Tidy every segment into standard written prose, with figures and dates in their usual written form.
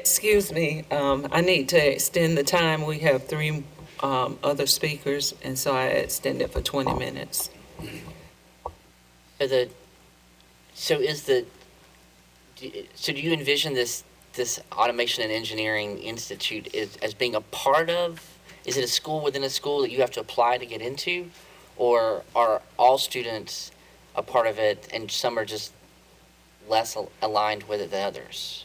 Excuse me, I need to extend the time. We have three other speakers, and so I extended for 20 minutes. So the so is the so do you envision this automation and engineering institute as being a part of? Is it a school within a school that you have to apply to get into, or are all students a part of it and some are just less aligned with it than others?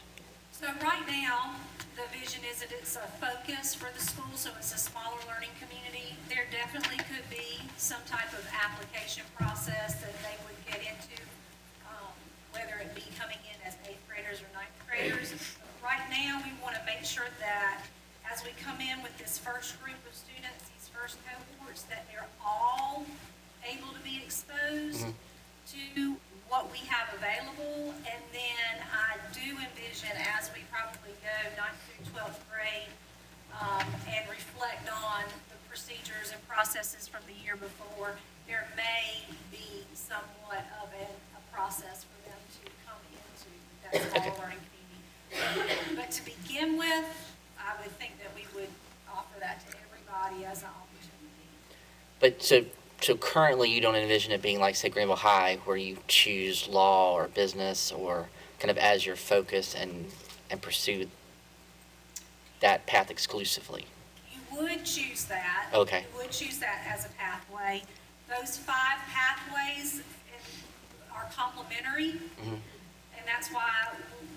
So right now, the vision is that it's a focus for the school, so it's a smaller learning community. There definitely could be some type of application process that they would get into, whether it be coming in as eighth graders or ninth graders. Right now, we want to make sure that as we come in with this first group of students, these first cohorts, that they're all able to be exposed to what we have available. And then I do envision, as we probably go 9th through 12th grade, and reflect on the procedures and processes from the year before, there may be somewhat of a process for them to come into that small learning community. But to begin with, I would think that we would offer that to everybody as an opportunity. But so currently you don't envision it being like, say, Greenville High, where you choose law or business or kind of as your focus and pursue that path exclusively. You would choose that. Okay. You would choose that as a pathway. Those 5 pathways are complementary, and that's why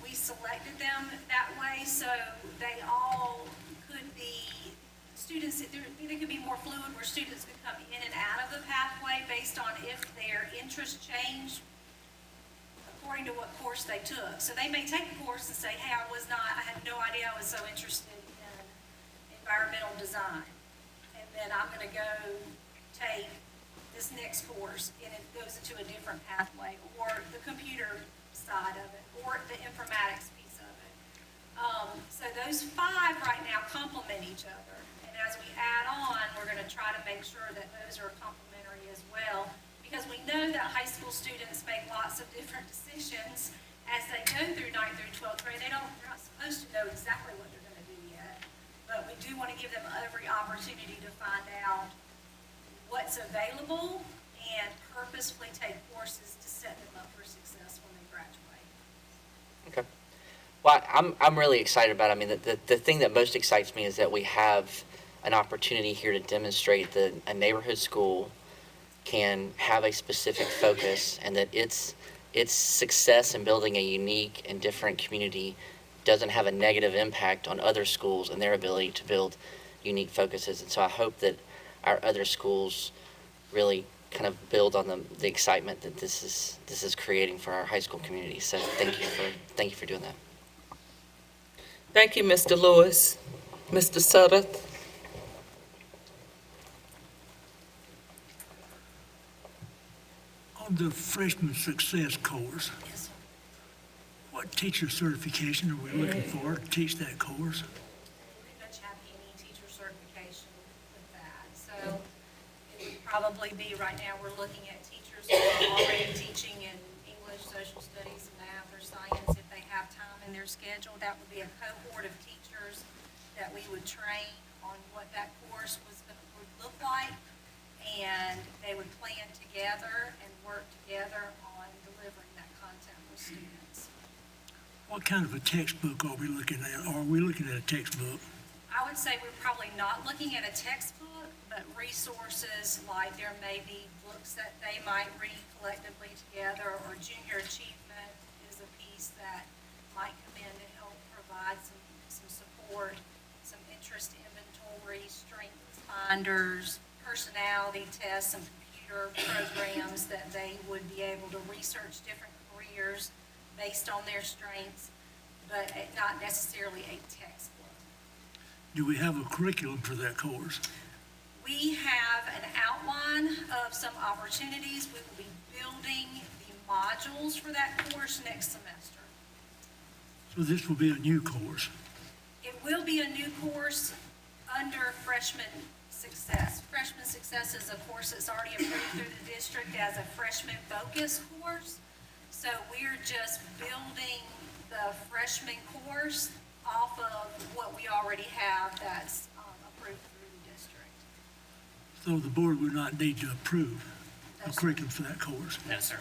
we selected them that way. So they all could be students, there could be more fluid where students could come in and out of the pathway based on if their interests change according to what course they took. So they may take a course and say, hey, I had no idea I was so interested in environmental design. And then I'm going to go take this next course, and it goes into a different pathway, or the computer side of it, or the informatics piece of it. So those 5 right now complement each other. And as we add on, we're going to try to make sure that those are complementary as well, because we know that high school students make lots of different decisions as they go through 9th through 12th grade. They're not supposed to know exactly what they're going to do yet, but we do want to give them every opportunity to find out what's available and purposefully take courses to set them up for success when they graduate. Okay. Well, I'm really excited about it. I mean, the thing that most excites me is that we have an opportunity here to demonstrate that a neighborhood school can have a specific focus, and that its success in building a unique and different community doesn't have a negative impact on other schools and their ability to build unique focuses. And so I hope that our other schools really kind of build on the excitement that this is creating for our high school community. So thank you for doing that. Thank you, Mr. Lewis. Mr. Sutter? On the freshman success course, Yes, sir. what teacher certification are we looking for to teach that course? We pretty much have any teacher certification with that. So it would probably be, right now, we're looking at teachers who are already teaching in English, social studies, math, or science. If they have time in their schedule, that would be a cohort of teachers that we would train on what that course would look like. And they would plan together and work together on delivering that content with students. What kind of a textbook are we looking at? Are we looking at a textbook? I would say we're probably not looking at a textbook, but resources like there may be books that they might read collectively together, or junior achievement is a piece that might come in to help provide some support, some interest inventory, strengths finders, personality tests, some computer programs that they would be able to research different careers based on their strengths, but not necessarily a textbook. Do we have a curriculum for that course? We have an outline of some opportunities. We will be building the modules for that course next semester. So this will be a new course. It will be a new course under freshman success. Freshman success is a course that's already approved through the district as a freshman focus course. So we're just building the freshman course off of what we already have that's approved through the district. So the board would not need to approve a No, sir. curriculum for that course. No, sir.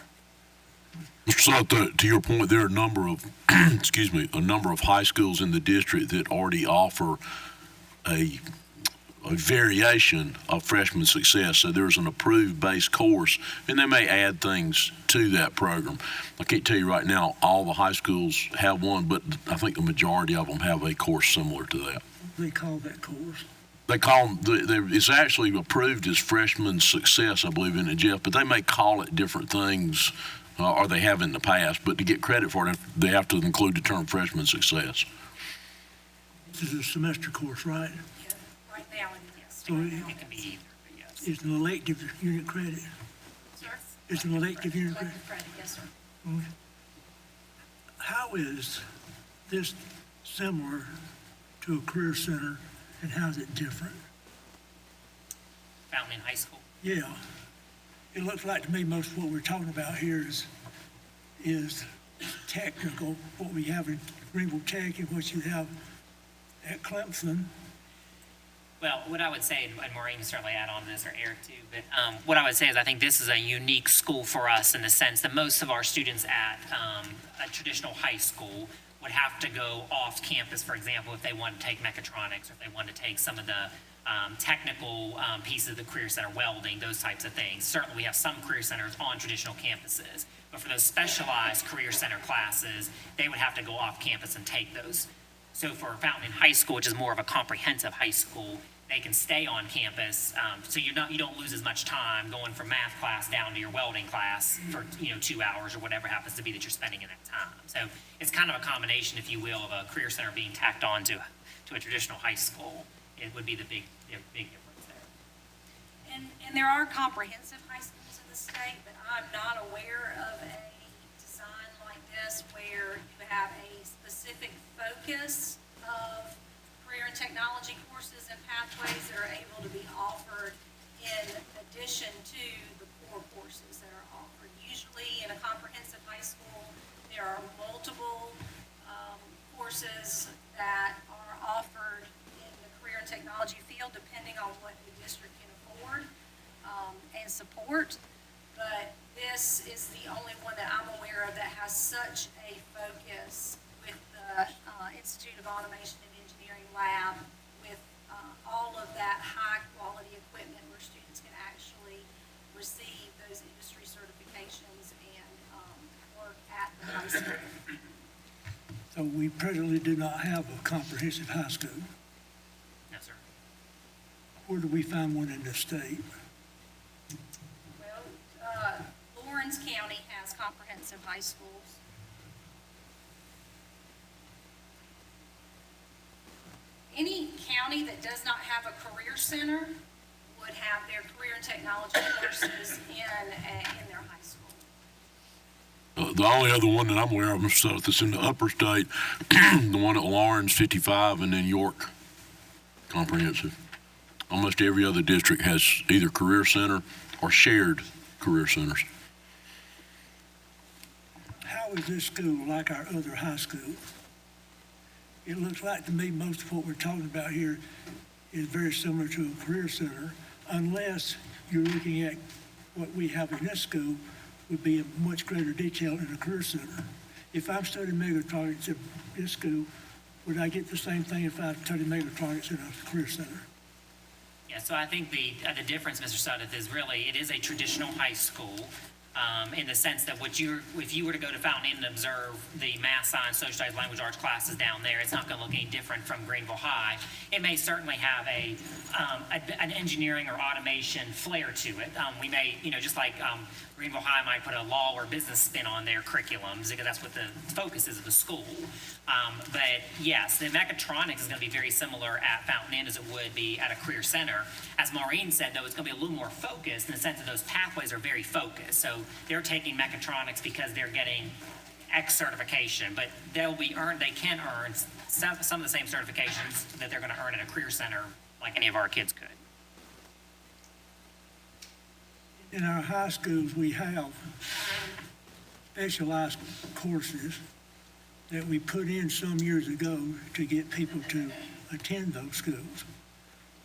Mr. Sutton, to your point, there are a number of, excuse me, a number of high schools in the district that already offer a variation of freshman success. So there's an approved base course, and they may add things to that program. I can't tell you right now all the high schools have one, but I think the majority of them have a course similar to that. They call that course. They call them, it's actually approved as freshman success, I believe, in it, Jeff, but they may call it different things, or they have in the past, but to get credit for it, they have to include the term freshman success. This is a semester course, right? Yeah, right now, yes. So It can be either, but yes. it's an elective unit credit. Sir? It's an elective unit credit. Elective credit, yes, sir. How is this similar to a career center, and how is it different? Fountain in high school. Yeah, it looks like to me most of what we're talking about here is technical, what we have in Greenville Tech and what you have at Clemson. Well, what I would say, and Maureen can certainly add on to this, or Eric too, but what I would say is I think this is a unique school for us in the sense that most of our students at a traditional high school would have to go off campus, for example, if they want to take mechatronics, or if they want to take some of the technical pieces of the Career Center, welding, those types of things. Certainly, we have some Career Centers on traditional campuses, but for those specialized Career Center classes, they would have to go off campus and take those. So for Fountain High School, which is more of a comprehensive high school, they can stay on campus, so you don't lose as much time going from math class down to your welding class for 2 hours or whatever happens to be that you're spending in that time. So it's kind of a combination, if you will, of a Career Center being tacked on to a traditional high school. It would be the big difference there. And there are comprehensive high schools in the state, but I'm not aware of a design like this where you have a specific focus of career and technology courses and pathways that are able to be offered in addition to the core courses that are offered. Usually in a comprehensive high school, there are multiple courses that are offered in the career and technology field, depending on what the district can afford and support. But this is the only one that I'm aware of that has such a focus with the Institute of Automation and Engineering Lab, with all of that high-quality equipment where students can actually receive those industry certifications and work at the high school. So we presently do not have a comprehensive high school. No, sir. Where do we find one in the state? Well, Lawrence County has comprehensive high schools. Any county that does not have a career center would have their career and technology courses in their high school. The only other one that I'm aware of is that's in the upper state, the one at Lawrence 55 and then York Comprehensive. Almost every other district has either career center or shared career centers. How is this school like our other high schools? It looks like to me most of what we're talking about here is very similar to a career center, unless you're looking at what we have in this school would be in much greater detail in a career center. If I'm studying mechatronics at this school, would I get the same thing if I studied mechatronics in a career center? Yeah, so I think the difference, Mr. Sudduth, is really, it is a traditional high school, in the sense that if you were to go to Fountain Inn and observe the math, science, social studies, language arts classes down there, it's not going to look any different from Greenville High. It may certainly have an engineering or automation flair to it. We may, just like Greenville High might put a law or business spin on their curriculums, because that's what the focus is of the school. But yes, the mechatronics is going to be very similar at Fountain Inn as it would be at a career center. As Maureen said, though, it's going to be a little more focused in the sense that those pathways are very focused. So they're taking mechatronics because they're getting X certification, but they can earn some of the same certifications that they're going to earn at a career center like any of our kids could. In our high schools, we have specialized courses that we put in some years ago to get people to attend those schools.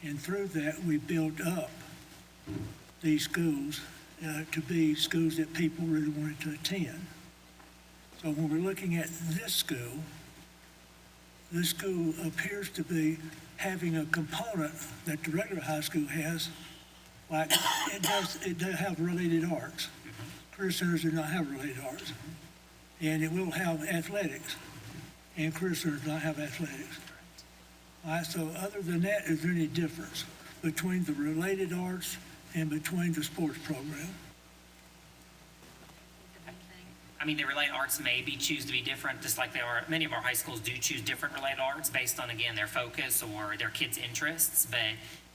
And through that, we built up these schools to be schools that people really wanted to attend. So when we're looking at this school appears to be having a component that the regular high school has, like it does have related arts. Career centers do not have related arts. And it will have athletics, and career centers do not have athletics. All right, so other than that, is there any difference between the related arts and between the sports program? I mean, the related arts maybe choose to be different, just like they are, many of our high schools do choose different related arts based on, again, their focus or their kids' interests. But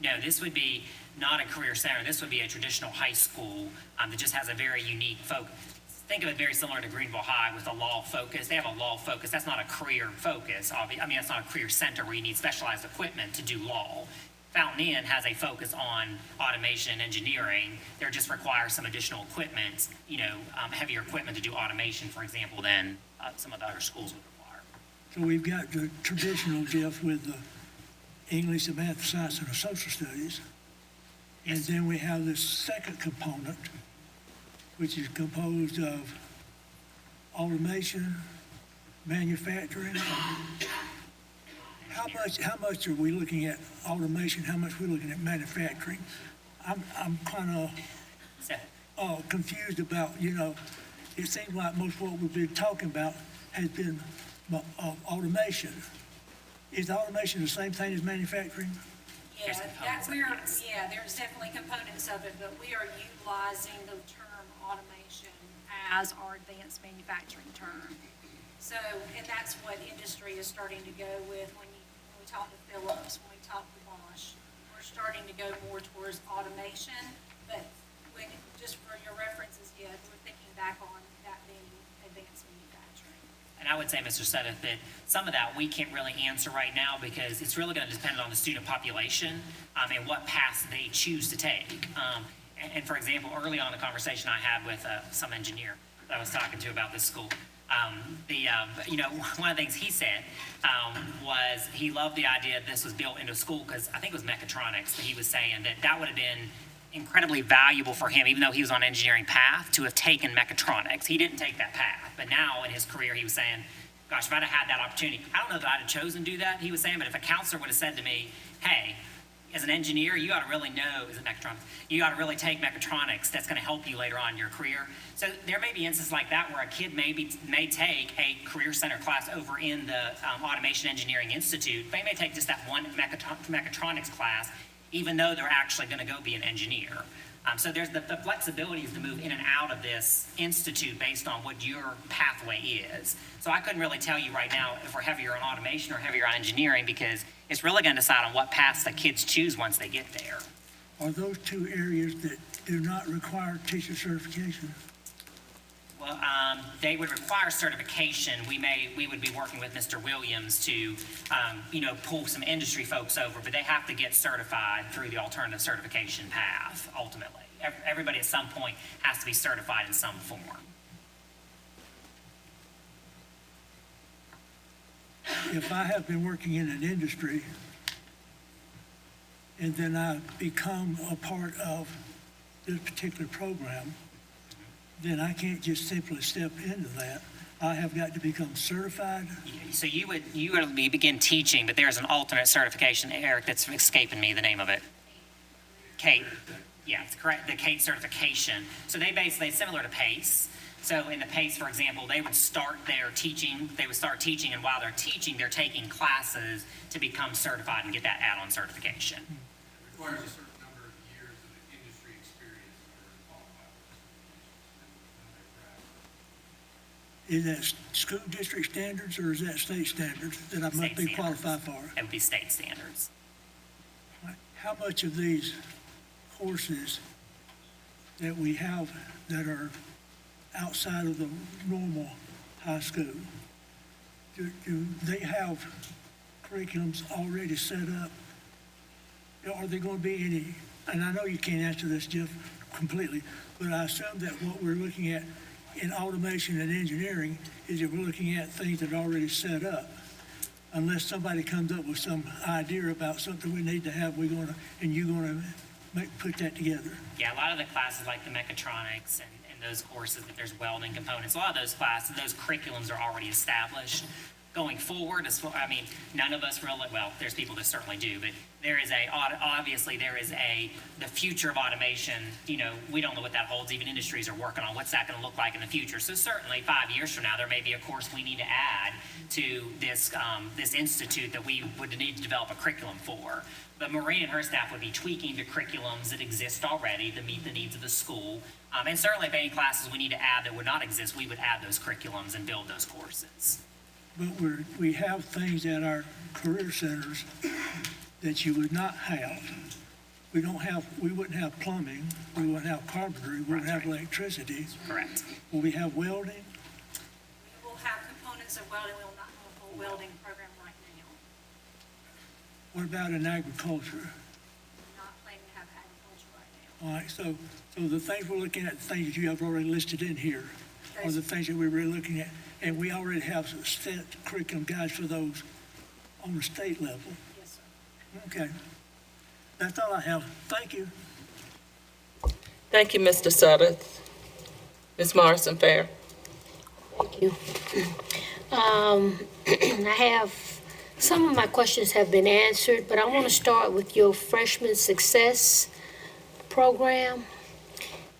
no, this would be not a career center. This would be a traditional high school that just has a very unique focus. Think of it very similar to Greenville High with a law focus. They have a law focus. That's not a career focus. I mean, that's not a career center where you need specialized equipment to do law. Fountain Inn has a focus on automation and engineering. There just requires some additional equipment, heavier equipment to do automation, for example, than some of the other schools would require. So we've got the traditional, Jeff, with the English, the math, science, and the social studies. And then we have this second component, which is composed of automation, manufacturing. How much are we looking at automation? How much are we looking at manufacturing? I'm kind of confused about, it seems like most of what we've been talking about has been automation. Is automation the same thing as manufacturing? Yeah, There's components of it, yes. there's definitely components of it, but we are utilizing the term automation as our advanced manufacturing term. So, and that's what industry is starting to go with when we talk to Phillips, when we talk to Bosch. We're starting to go more towards automation, but just for your references, yeah, we're thinking back on that being advanced manufacturing. And I would say, Mr. Sedith, that some of that we can't really answer right now because it's really going to depend on the student population and what paths they choose to take. And for example, early on in the conversation I had with some engineer that I was talking to about this school, one of the things he said was he loved the idea that this was built into a school because I think it was mechatronics that he was saying that would have been incredibly valuable for him, even though he was on an engineering path, to have taken mechatronics. He didn't take that path, but now in his career he was saying, gosh, if I'd have had that opportunity, I don't know that I'd have chosen to do that, he was saying, but if a counselor would have said to me, hey, as an engineer, you ought to really know, is it mechatronics? You ought to really take mechatronics. That's going to help you later on in your career. So there may be instances like that where a kid may take a career center class over in the Automation Engineering Institute. They may take just that one mechatronics class, even though they're actually going to go be an engineer. So there's the flexibilities to move in and out of this institute based on what your pathway is. So I couldn't really tell you right now if we're heavier on automation or heavier on engineering because it's really going to decide on what paths the kids choose once they get there. Are those two areas that do not require teacher certification? Well, they would require certification. We would be working with Mr. Williams to, pull some industry folks over, but they have to get certified through the alternative certification path, ultimately. Everybody at some point has to be certified in some form. If I have been working in an industry and then I become a part of this particular program, then I can't just simply step into that. I have got to become certified. So you would begin teaching, but there's an alternate certification, Eric, that's escaping me the name of it. CATE. Yeah, it's correct. The CATE certification. So they basically, similar to PACE. So in the PACE, for example, they would start their teaching. They would start teaching, and while they're teaching, they're taking classes to become certified and get that add-on certification. It requires a certain number of years of industry experience in order to qualify for this. Is that school district standards or is that state standards that I must be qualified for? It would be state standards. How much of these courses that we have that are outside of the normal high school, do they have curriculums already set up? Are there going to be any, and I know you can't answer this, Jeff, completely, but I assume that what we're looking at in automation and engineering is that we're looking at things that are already set up. Unless somebody comes up with some idea about something we need to have, you're gonna put that together. Yeah, a lot of the classes like the mechatronics and those courses that there's welding components, a lot of those classes, those curriculums are already established. Going forward, none of us really, well, there's people that certainly do, but the future of automation, we don't know what that holds. Even industries are working on what's that going to look like in the future. So certainly 5 years from now, there may be a course we need to add to this institute that we would need to develop a curriculum for. But Maureen and her staff would be tweaking the curriculums that exist already to meet the needs of the school. And certainly if any classes we need to add that would not exist, we would add those curriculums and build those courses. But we have things at our career centers that you would not have. We wouldn't have plumbing, we wouldn't have carpentry, we wouldn't have electricity. Correct. Will we have welding? We will have components of welding, we will not have a full welding program right now. What about in agriculture? We're not planning to have agriculture right now. All right, so the things we're looking at, the things that you have already listed in here, are Those- the things that we're really looking at. And we already have some set curriculum guides for those on the state level. Yes, sir. Okay. That's all I have. Thank you. Thank you, Mr. Sutter. Ms. Morrison Fair. Thank you. I have, some of my questions have been answered, but I want to start with your freshman success program.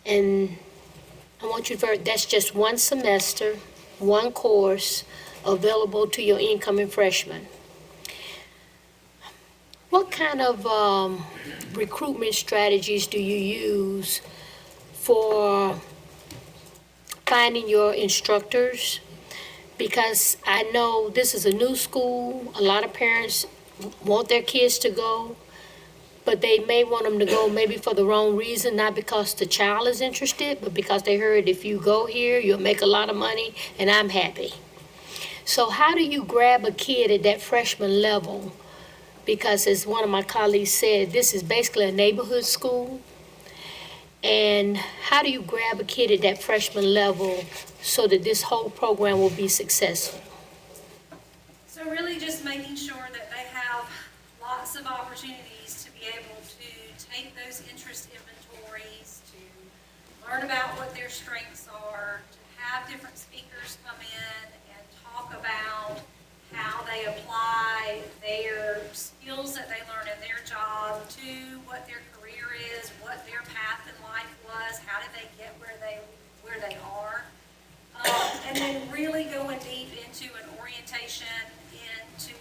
And I want you to, that's just one semester, one course available to your incoming freshmen. What kind of recruitment strategies do you use for finding your instructors? Because I know this is a new school, a lot of parents want their kids to go, but they may want them to go maybe for the wrong reason, not because the child is interested, but because they heard if you go here, you'll make a lot of money and I'm happy. So how do you grab a kid at that freshman level? Because as one of my colleagues said, this is basically a neighborhood school. And how do you grab a kid at that freshman level so that this whole program will be successful? So really just making sure that they have lots of opportunities to be able to take those interest inventories, to learn about what their strengths are, to have different speakers come in and talk about how they apply their skills that they learn in their job to what their career is, what their path in life was, how did they get where they are. And then really going deep into an orientation into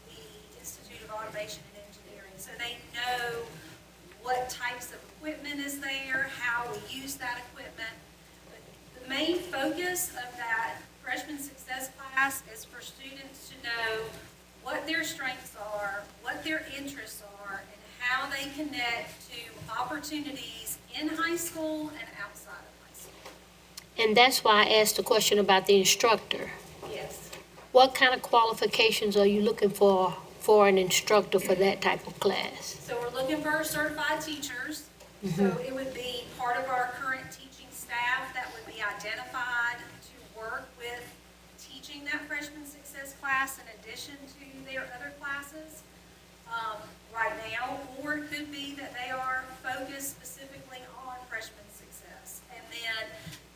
the Institute of Automation and Engineering. So they know what types of equipment is there, how we use that equipment. But the main focus of that freshman success class is for students to know what their strengths are, what their interests are, and how they connect to opportunities in high school and outside of high school. And that's why I asked the question about the instructor. Yes. What kind of qualifications are you looking for an instructor for that type of class? So we're looking for certified teachers. So it would be part of our current teaching staff that would be identified to work with teaching that freshman success class in addition to their other classes right now. Or it could be that they are focused specifically on freshman success. And then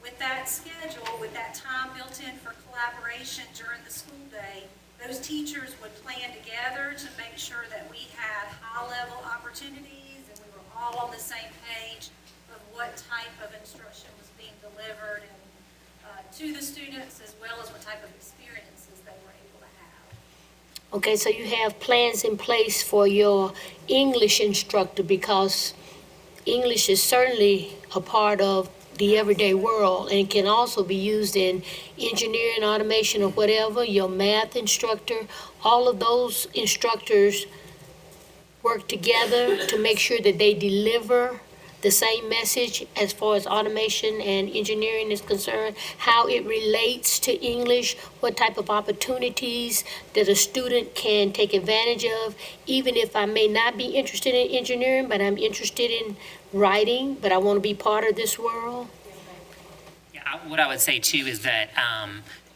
with that schedule, with that time built in for collaboration during the school day, those teachers would plan together to make sure that we had high-level opportunities and we were all on the same page of what type of instruction was being delivered and to the students, as well as what type of experiences they were able to have. Okay, so you have plans in place for your English instructor because English is certainly a part of the everyday world and can also be used in engineering, automation, or whatever. Your math instructor, all of those instructors work together to make sure that they deliver the same message as far as automation and engineering is concerned, how it relates to English, what type of opportunities that a student can take advantage of, even if I may not be interested in engineering, but I'm interested in writing, but I want to be part of this world. Yeah, what I would say too is that,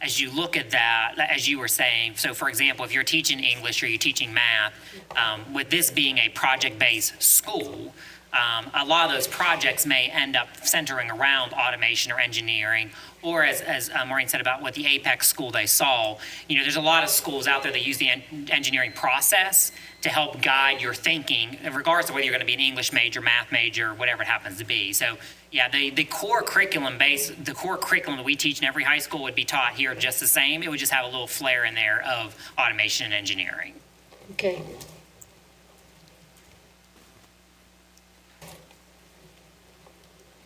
as you look at that, as you were saying, so for example, if you're teaching English or you're teaching math, with this being a project-based school, a lot of those projects may end up centering around automation or engineering, or as Maureen said about what the Apex school they saw, there's a lot of schools out there that use the engineering process to help guide your thinking, regardless of whether you're going to be an English major, math major, whatever it happens to be. So, yeah, the core curriculum that we teach in every high school would be taught here just the same. It would just have a little flair in there of automation and engineering. Okay.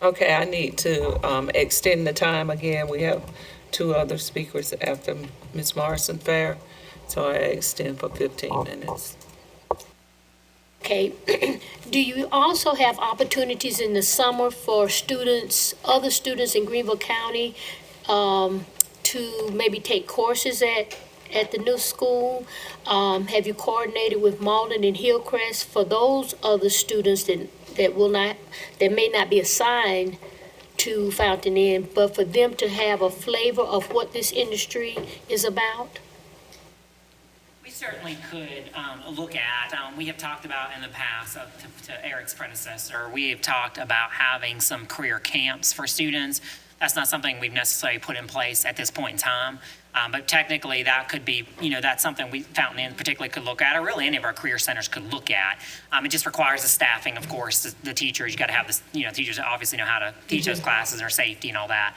Okay, I need to extend the time again. We have two other speakers after Ms. Morrison Fair, so I extend for 15 minutes. Okay. Do you also have opportunities in the summer for students, other students in Greenville County, to maybe take courses at the new school? Have you coordinated with Malden and Hillcrest for those other students that may not be assigned to Fountain Inn, but for them to have a flavor of what this industry is about? We certainly could look at, we have talked about in the past, to Eric's predecessor, we have talked about having some career camps for students. That's not something we've necessarily put in place at this point in time. But technically, that could be, that's something Fountain Inn particularly could look at, or really any of our career centers could look at. It just requires the staffing, of course, the teachers. You got to have this, teachers that obviously know how to teach those classes or safety and all that.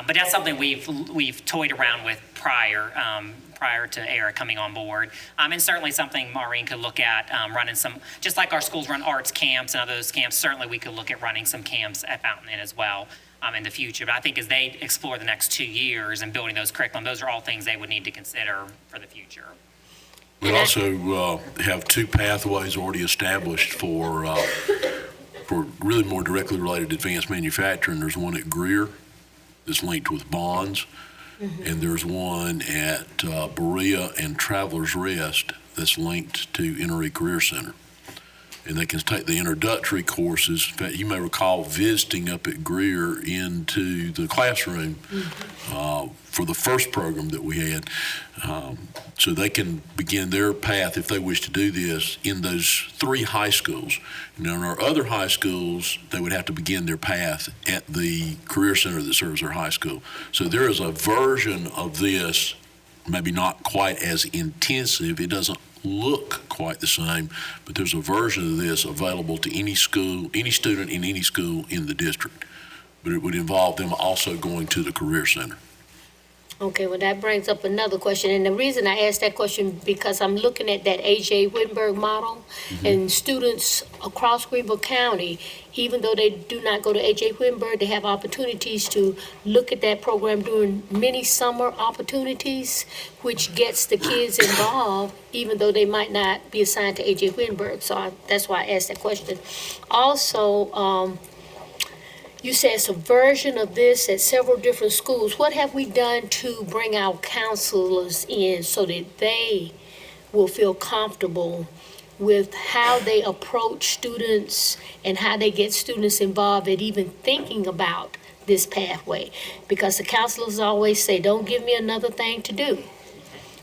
But that's something we've toyed around with prior to Eric coming on board. And certainly something Maureen could look at running some, just like our schools run arts camps and other those camps, certainly we could look at running some camps at Fountain Inn as well. In the future. But I think as they explore the next 2 years and building those curriculum, those are all things they would need to consider for the future. We also have two pathways already established for really more directly related to advanced manufacturing. There's one at Greer that's linked with bonds, and there's one at Berea and Travelers Rest that's linked to NRE Career Center. And they can take the introductory courses. In fact, you may recall visiting up at Greer into the classroom for the first program that we had. So they can begin their path, if they wish to do this, in those 3 high schools. Now, in our other high schools, they would have to begin their path at the career center that serves their high school. So there is a version of this, maybe not quite as intensive. It doesn't look quite the same, but there's a version of this available to any school, any student in any school in the district. But it would involve them also going to the career center. Okay, well, that brings up another question. And the reason I asked that question, because I'm looking at that A.J. Wittenberg model, and students across Greenville County, even though they do not go to A.J. Wittenberg, they have opportunities to look at that program during many summer opportunities, which gets the kids involved, even though they might not be assigned to A.J. Wittenberg. So that's why I asked that question. Also, you said it's a version of this at several different schools. What have we done to bring our counselors in so that they will feel comfortable with how they approach students and how they get students involved at even thinking about this pathway? Because the counselors always say, don't give me another thing to do.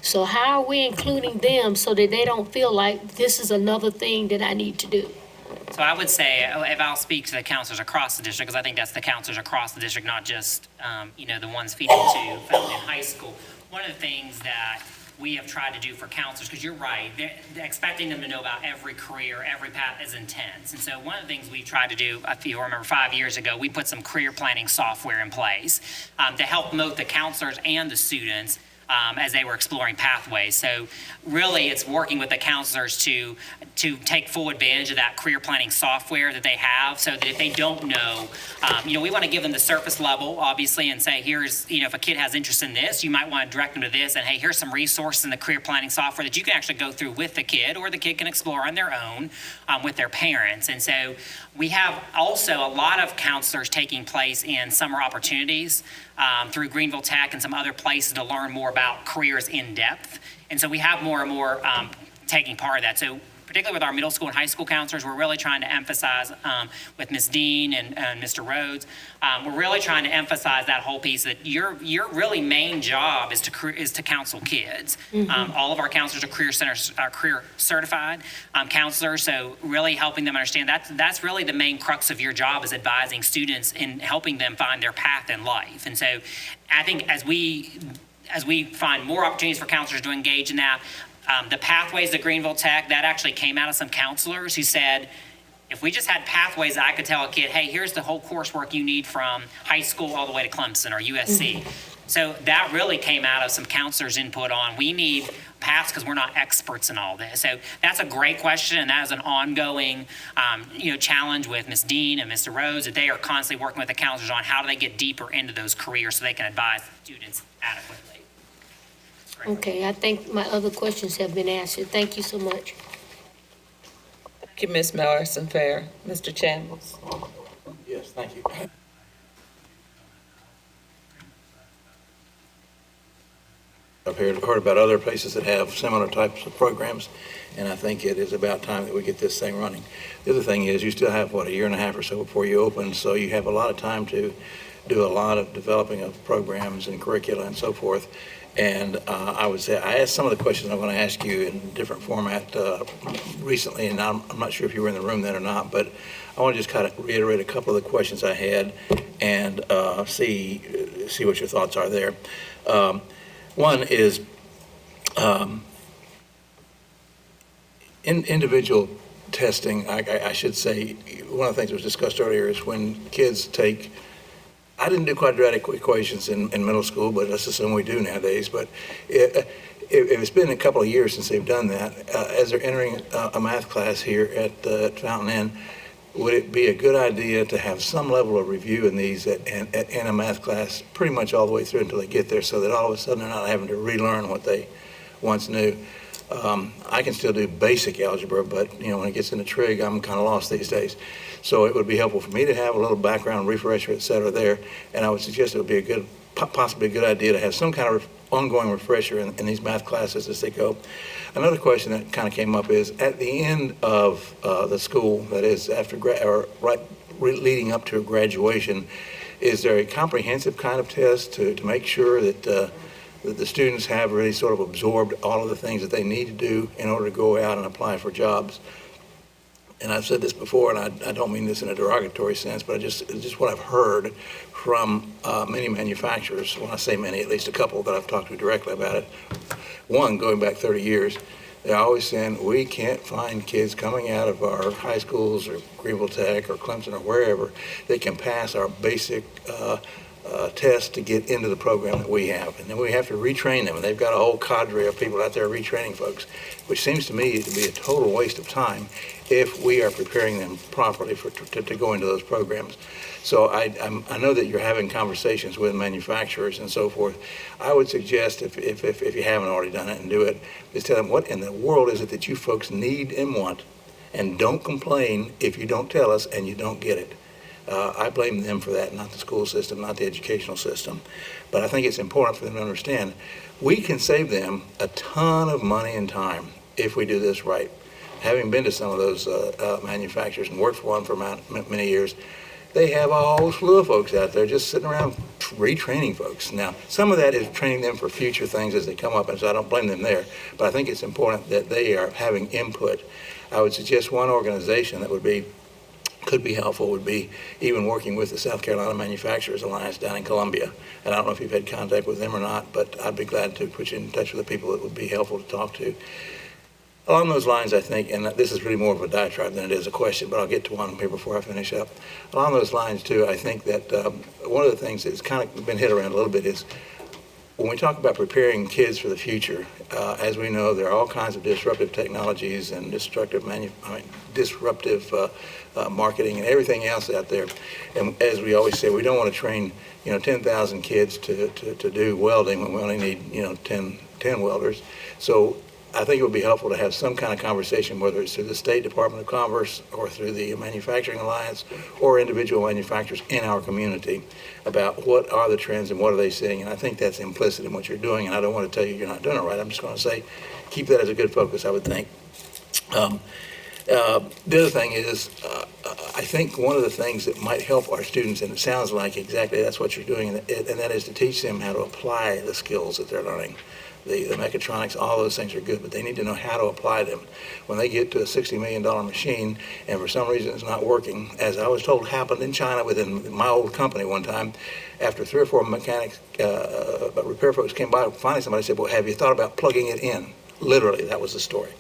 So how are we including them so that they don't feel like this is another thing that I need to do? So I would say, if I'll speak to the counselors across the district, because I think that's the counselors across the district, not just, the ones feeding to Fountain Inn High School. One of the things that we have tried to do for counselors, because you're right, they're expecting them to know about every career, every path is intense. And so one of the things we tried to do, if you remember 5 years ago, we put some career planning software in place to help both the counselors and the students as they were exploring pathways. So really, it's working with the counselors to take full advantage of that career planning software that they have, so that if they don't know, we want to give them the surface level, obviously, and say, here's, if a kid has interest in this, you might want to direct them to this, and hey, here's some resources in the career planning software that you can actually go through with the kid, or the kid can explore on their own with their parents. And so we have also a lot of counselors taking place in summer opportunities through Greenville Tech and some other places to learn more about careers in depth. And so we have more and more taking part of that. So particularly with our middle school and high school counselors, we're really trying to emphasize with Ms. Dean and Mr. Rhodes, we're really trying to emphasize that whole piece that your really main job is to counsel kids. All of our counselors are career certified counselors, so really helping them understand that's really the main crux of your job, is advising students and helping them find their path in life. And so I think as we find more opportunities for counselors to engage in that, the pathways to Greenville Tech, that actually came out of some counselors who said, if we just had pathways, I could tell a kid, hey, here's the whole coursework you need from high school all the way to Clemson or USC. So that really came out of some counselors' input on, we need paths because we're not experts in all this. So that's a great question, and that is an ongoing challenge with Ms. Dean and Mr. Rose, that they are constantly working with the counselors on how do they get deeper into those careers so they can advise students adequately. Okay, I think my other questions have been answered. Thank you so much. Thank you, Ms. Morrison Fair. Mr. Chandler? Yes, thank you. I've heard about other places that have similar types of programs, and I think it is about time that we get this thing running. The other thing is, you still have, a year and a half or so before you open, so you have a lot of time to do a lot of developing of programs and curricula and so forth. And I would say, I asked some of the questions I'm going to ask you in different format recently, and I'm not sure if you were in the room then or not, but I want to just kind of reiterate a couple of the questions I had and see what your thoughts are there. One is individual testing. I should say, one of the things that was discussed earlier is when kids take, I didn't do quadratic equations in middle school, but let's assume we do nowadays. But if it's been a couple of years since they've done that, as they're entering a math class here at Fountain Inn, would it be a good idea to have some level of review in these in a math class pretty much all the way through until they get there, so that all of a sudden they're not having to relearn what they once knew? I can still do basic algebra, but when it gets into trig, I'm kind of lost these days. So it would be helpful for me to have a little background refresher, et cetera, there. And I would suggest it would be possibly a good idea to have some kind of ongoing refresher in these math classes as they go. Another question that kind of came up is, at the end of the school, that is after leading up to graduation, is there a comprehensive kind of test to make sure that the students have really sort of absorbed all of the things that they need to do in order to go out and apply for jobs? And I've said this before, and I don't mean this in a derogatory sense, but it's just what I've heard from many manufacturers. When I say many, at least a couple that I've talked to directly about it. One, going back 30 years, they're always saying, we can't find kids coming out of our high schools or Greenville Tech or Clemson or wherever that can pass our basic test to get into the program that we have. And then we have to retrain them. And they've got a whole cadre of people out there retraining folks, which seems to me to be a total waste of time if we are preparing them properly to go into those programs. So I know that you're having conversations with manufacturers and so forth. I would suggest, if you haven't already done it, and do it, is tell them what in the world is it that you folks need and want, and don't complain if you don't tell us and you don't get it. I blame them for that, not the school system, not the educational system. But I think it's important for them to understand we can save them a ton of money and time if we do this right. Having been to some of those manufacturers and worked for one for many years, they have a whole slew of folks out there just sitting around retraining folks. Now, some of that is training them for future things as they come up, and so I don't blame them there. But I think it's important that they are having input. I would suggest one organization that could be helpful would be even working with the South Carolina Manufacturers Alliance down in Columbia. And I don't know if you've had contact with them or not, but I'd be glad to put you in touch with the people that would be helpful to talk to. Along those lines, I think, and this is really more of a diatribe than it is a question, but I'll get to one here before I finish up. Along those lines, too, I think that one of the things that's kind of been hit around a little bit is when we talk about preparing kids for the future, as we know, there are all kinds of disruptive technologies and disruptive marketing and everything else out there. And as we always say, we don't want to train 10,000 kids to do welding when we only need 10 welders. So I think it would be helpful to have some kind of conversation, whether it's through the State Department of Commerce or through the Manufacturing Alliance or individual manufacturers in our community, about what are the trends and what are they seeing. And I think that's implicit in what you're doing, and I don't want to tell you you're not doing it right. I'm just going to say keep that as a good focus, I would think. The other thing is, I think one of the things that might help our students, and it sounds like exactly that's what you're doing, and that is to teach them how to apply the skills that they're learning. The mechatronics, all those things are good, but they need to know how to apply them. When they get to a $60 million machine, and for some reason it's not working, as I was told happened in China within my old company one time, after 3 or 4 mechanics, repair folks came by, finally somebody said, well, have you thought about plugging it in? Literally, that was the story.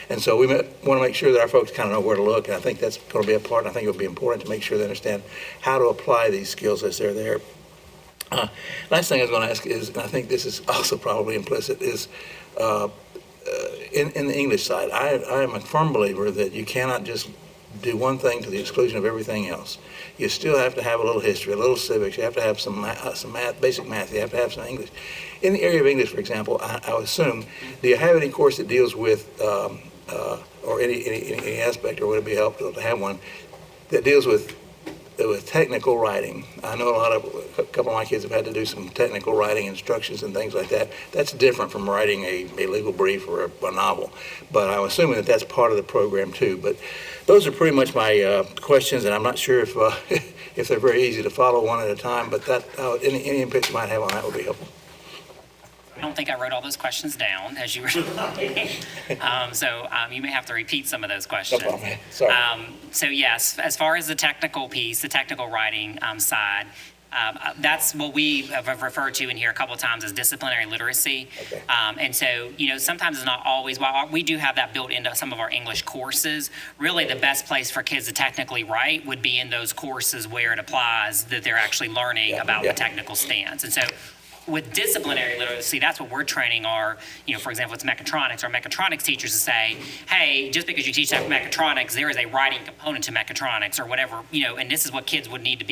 And so we want to make sure that our folks kind of know where to look, and I think that's going to be a part, and I think it would be important to make sure they understand how to apply these skills as they're there. Last thing I was going to ask is, and I think this is also probably implicit, is in the English side, I am a firm believer that you cannot just do one thing to the exclusion of everything else. You still have to have a little history, a little civics. You have to have some math, basic math. You have to have some English. In the area of English, for example, I would assume, do you have any course that deals with, or any aspect, or would it be helpful to have one that deals with technical writing? I know a couple of my kids have had to do some technical writing instructions and things like that. That's different from writing a legal brief or a novel. But I'm assuming that that's part of the program too. But those are pretty much my questions, and I'm not sure if if they're very easy to follow one at a time. But that any input you might have on that would be helpful. I don't think I wrote all those questions down as you were talking. So you may have to repeat some of those questions. No problem. Sorry. So yes, as far as the technical piece, the technical writing side, that's what we have referred to in here a couple of times as disciplinary literacy. Okay. And so, sometimes it's not always, while we do have that built into some of our English courses, really the best place for kids to technically write would be in those courses where it applies, that they're actually learning about the technical stance. And so with disciplinary literacy, that's what we're training our, for example, it's mechatronics, our mechatronics teachers to say, hey, just because you teach mechatronics, there is a writing component to mechatronics or whatever, and this is what kids would need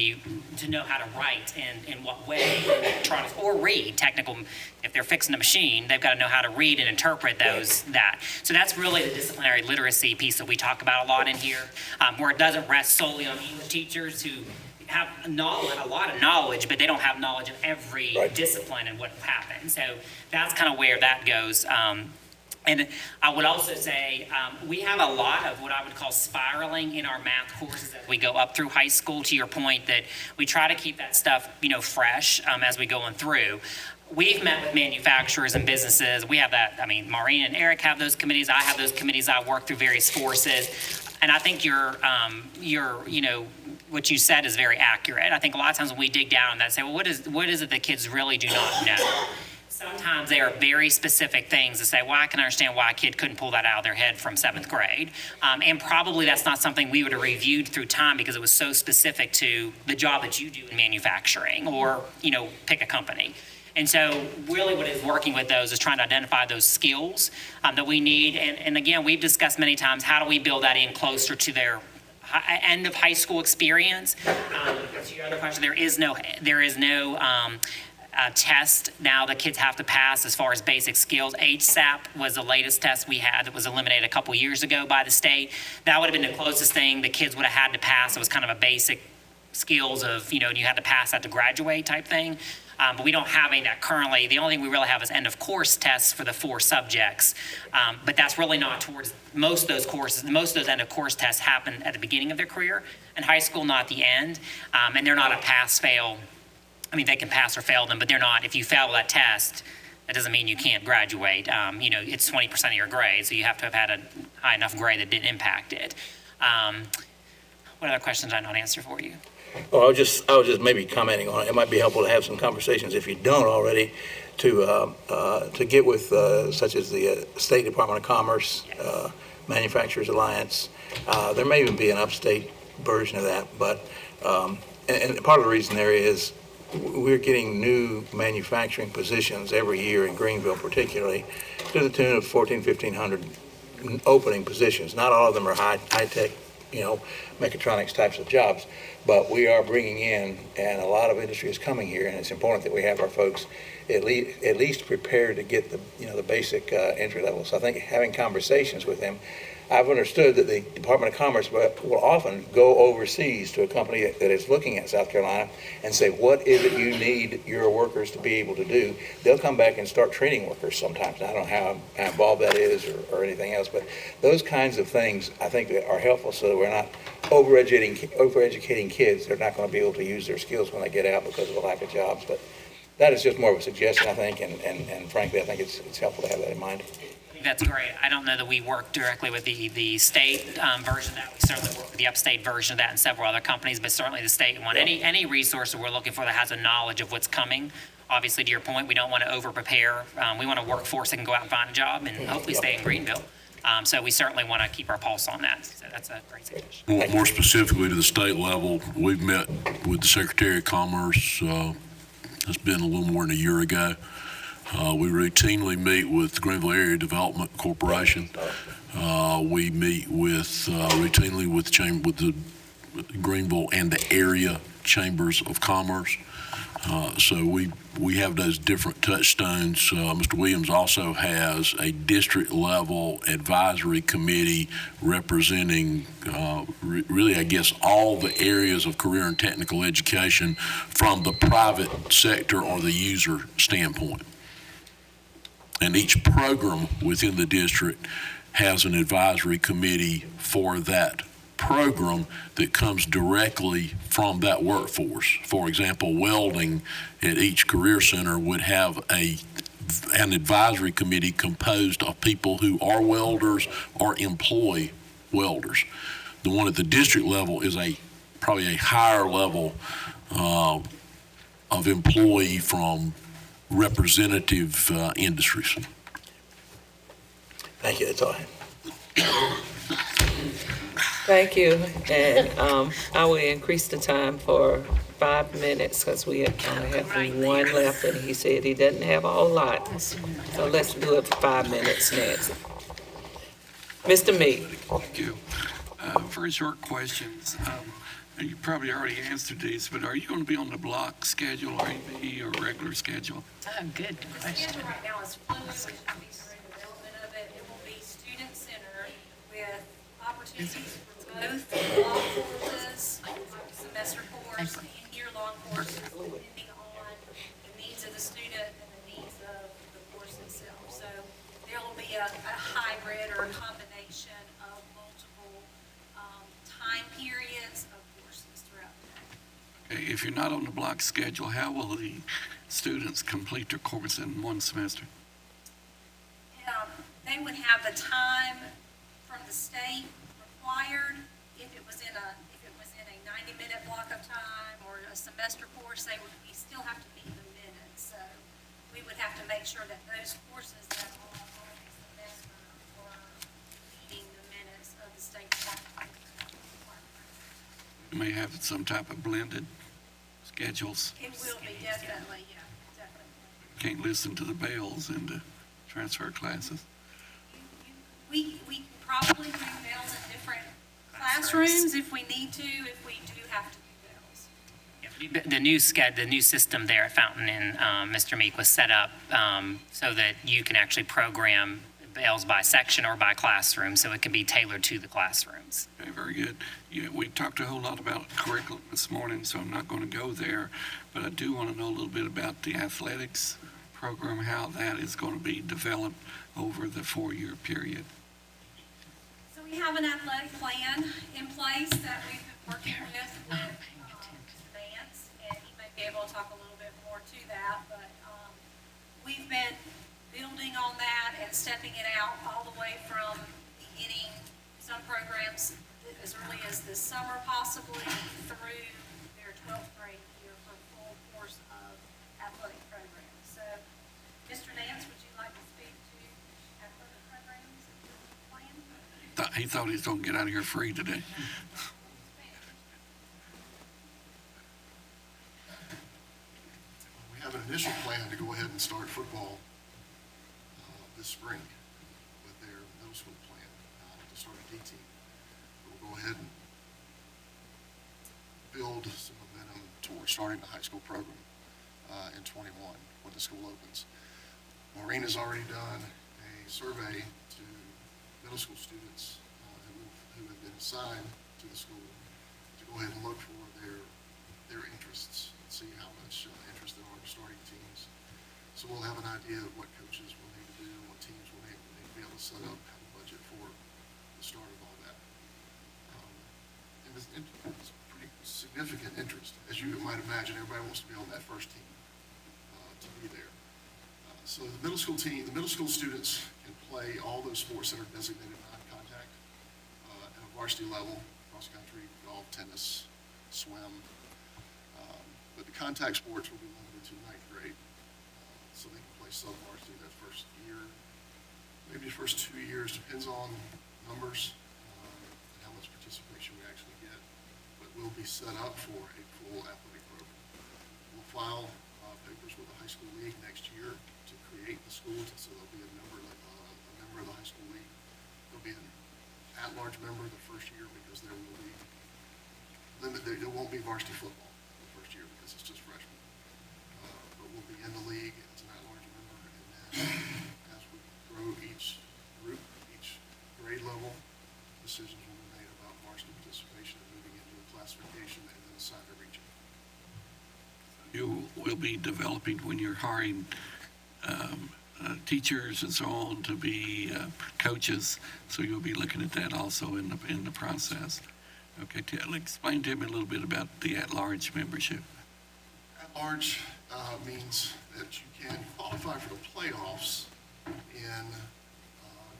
to know how to write and in what way in mechatronics, or read technical. If they're fixing a machine, they've got to know how to read and interpret that. So that's really the disciplinary literacy piece that we talk about a lot in here, where it doesn't rest solely on English teachers who have a lot of knowledge, but they don't have knowledge of every discipline and what happens. So that's kind of where that goes. And I would also say we have a lot of what I would call spiraling in our math courses as we go up through high school, to your point, that we try to keep that stuff, fresh as we going through. We've met with manufacturers and businesses. We have that. I mean, Maureen and Eric have those committees. I have those committees. I work through various forces. And I think what you said is very accurate. I think a lot of times when we dig down on that, say, well, what is it that kids really do not know? Sometimes they are very specific things to say, well, I can understand why a kid couldn't pull that out of their head from 7th grade. And probably that's not something we would have reviewed through time because it was so specific to the job that you do in manufacturing or, pick a company. And so really what is working with those is trying to identify those skills that we need. And again, we've discussed many times, how do we build that in closer to their end of high school experience? To your other question, there is no test now that kids have to pass as far as basic skills. HSAP was the latest test we had that was eliminated a couple years ago by the state. That would have been the closest thing the kids would have had to pass. It was kind of a basic skills of, you had to pass that to graduate type thing. But we don't have any of that currently. The only thing we really have is end of course tests for the 4 subjects. But that's really not towards most of those courses. Most of those end of course tests happen at the beginning of their career, and high school not at the end. And they're not a pass fail. I mean, they can pass or fail them, but they're not. If you fail that test, that doesn't mean you can't graduate. It's 20% of your grade, so you have to have had a high enough grade that didn't impact it. What other questions did I not answer for you? Well, I was just maybe commenting on it. It might be helpful to have some conversations, if you don't already, to get with such as the State Department of Commerce, Manufacturers Alliance. There may even be an upstate version of that, but and part of the reason there is we're getting new manufacturing positions every year in Greenville, particularly to the tune of 1,500 opening positions. Not all of them are high-tech, mechatronics types of jobs, but we are bringing in, and a lot of industry is coming here, and it's important that we have our folks at least prepared to get the basic entry level. So I think having conversations with them, I've understood that the Department of Commerce will often go overseas to a company that is looking at South Carolina and say, what is it you need your workers to be able to do? They'll come back and start training workers sometimes. I don't know how involved that is or anything else, but those kinds of things I think that are helpful so that we're not overeducating kids. They're not going to be able to use their skills when they get out because of a lack of jobs. But that is just more of a suggestion, I think, and frankly, I think it's helpful to have that in mind. That's great. I don't know that we work directly with the state version of that. We certainly work with the upstate version of that and several other companies, but certainly the state one. Any resource that we're looking for that has a knowledge of what's coming. Obviously, to your point, we don't want to over-prepare. We want a workforce that can go out and find a job and hopefully stay in Greenville. So we certainly want to keep our pulse on that. So that's a great suggestion. More specifically to the state level, we've met with the Secretary of Commerce, it's been a little more than a year ago. We routinely meet with the Greenville Area Development Corporation. We meet routinely with the Greenville and the area chambers of commerce. So we have those different touchstones. Mr. Williams also has a district level advisory committee representing really, I guess, all the areas of career and technical education from the private sector or the user standpoint. And each program within the district has an advisory committee for that program that comes directly from that workforce. For example, welding at each career center would have an advisory committee composed of people who are welders or employ welders. The one at the district level is probably a higher level of employee from representative industries. Thank you. That's all I have. Thank you, and I will increase the time for 5 minutes because we only have one left, and he said he doesn't have a whole lot. So let's do it for 5 minutes next. Mr. Meek. Thank you. Very short questions. You probably already answered these, but are you going to be on the block schedule, REB, or regular schedule? Good The question. schedule right now is fluid, which will be through development of it. It will be student-centered with opportunities for both long courses, like semester course, and year-long courses, depending on the needs of the student and the needs of the course itself. So there will be a hybrid or a combination of multiple time periods of courses throughout the day. Okay, if you're not on the block schedule, how will the students complete their course in one semester? They would have the time from the state required. If it was in a 90-minute block of time or a semester course, we still have to meet the minutes. So we would have to make sure that those courses that are on the semester were meeting the minutes of the state requirement. You may have some type of blended schedules. It will be, definitely, yeah, definitely. Can't listen to the bells and transfer classes. We can probably do bells in different classrooms if we need to, if we do have to do bells. The new system there at Fountain and Mr. Meek was set up so that you can actually program bells by section or by classroom, so it can be tailored to the classrooms. Okay, very good. We talked a whole lot about curriculum this morning, so I'm not going to go there, but I do want to know a little bit about the athletics program, how that is going to be developed over the 4-year period. So we have an athletic plan in place that we've been working with Vance, and he may be able to talk a little bit more to that, but we've been building on that and stepping it out all the way from beginning some programs as early as this summer possibly through their 12th grade year for a full course of athletic programs. So, Mr. Nance, would you like to speak to athletic programs and plan? He thought he was going to get out of here free today. We have an initial plan to go ahead and start football this spring with their middle school plan to start a D team. We'll go ahead and build some momentum towards starting the high school program in 21 when the school opens. Maureen has already done a survey to middle school students been assigned to the school to go ahead and look for their interests and see how much interest there are in starting teams. So we'll have an idea of what coaches will need to do, what teams will need to be able to set up, have a budget for the start of all that. And it's pretty significant interest, as you might imagine. Everybody wants to be on that first team to be there. So the middle school team, the middle school students can play all those sports that are designated non-contact at a varsity level: cross country, golf, tennis, swim. But the contact sports will be limited to ninth grade. So they can play sub-varsity that first year, maybe the first 2 years, depends on numbers and how much participation we actually get. But we'll be set up for a full athletic program. We'll file papers with the high school league next year to create the school, so there'll be a member of the high school league. There'll be an at-large member the first year because there will be there won't be varsity football the first year because it's just freshmen. But we'll be in the league as an at-large member, and then as we grow each group, each grade level, decisions will be made about varsity participation and moving into a classification and then assign a region. You will be developing when you're hiring teachers and so on to be coaches, so you'll be looking at that also in the process. Okay, explain to me a little bit about the at-large membership. At-large means that you can qualify for the playoffs in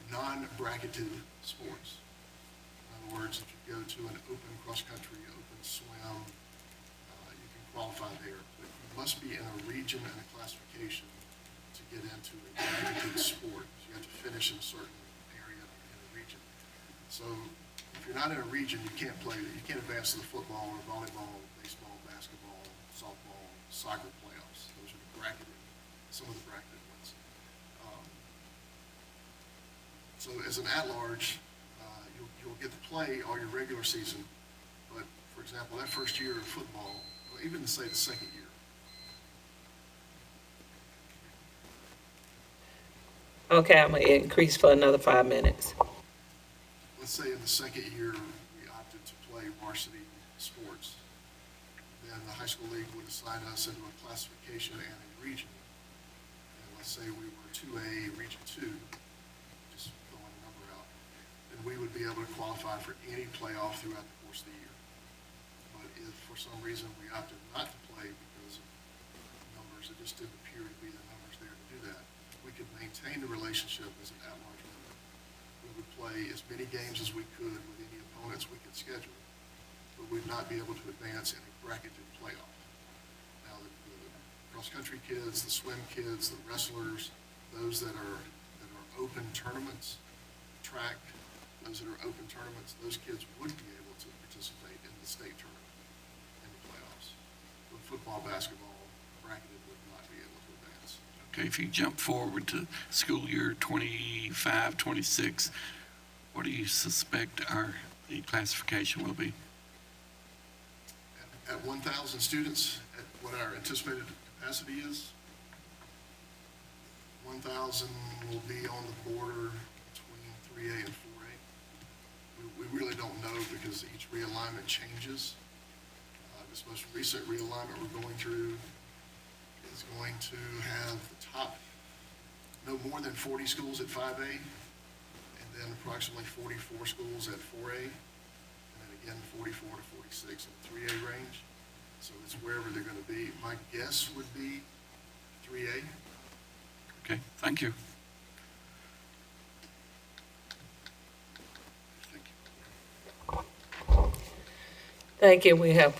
non-bracketed sports. In other words, if you go to an open cross-country, open swim, you can qualify there. But you must be in a region and a classification to get into a bracketed sport. You have to finish in a certain area in a region. So if you're not in a region, you can't play, you can't advance to the football or volleyball, baseball, basketball, softball, soccer playoffs. Those are the bracketed, some of the bracketed ones. So as an at-large, you'll get to play all your regular season, but for example, that first year of football, or even say the second year. Okay, I'm gonna increase for another 5 minutes. Let's say in the second year, we opted to play varsity sports. Then the high school league would assign us into a classification and a region. And let's say we were 2A, Region 2, just throwing a number out, then we would be able to qualify for any playoff throughout the course of the year. But if for some reason we opted not to play because of numbers, it just didn't appear to be the numbers there to do that, we could maintain the relationship as an at-large member. We would play as many games as we could with any opponents we could schedule, but we'd not be able to advance in a bracketed playoff. Now, the cross-country kids, the swim kids, the wrestlers, those that are open tournaments, track, those that are open tournaments, those kids would be able to participate in the state tournament, in the playoffs. But football, basketball, bracketed would not be able to advance. Okay, if you jump forward to school year 25, 26, what do you suspect the classification will be? At 1,000 students, at what our anticipated capacity is, 1,000 will be on the border between 3A and 4A. We really don't know because each realignment changes. This most recent realignment we're going through is going to have the top, no more than 40 schools at 5A, and then approximately 44 schools at 4A, and then again 44 to 46 in the 3A range. So it's wherever they're going to be. My guess would be 3A. Okay, thank you. Thank you. We have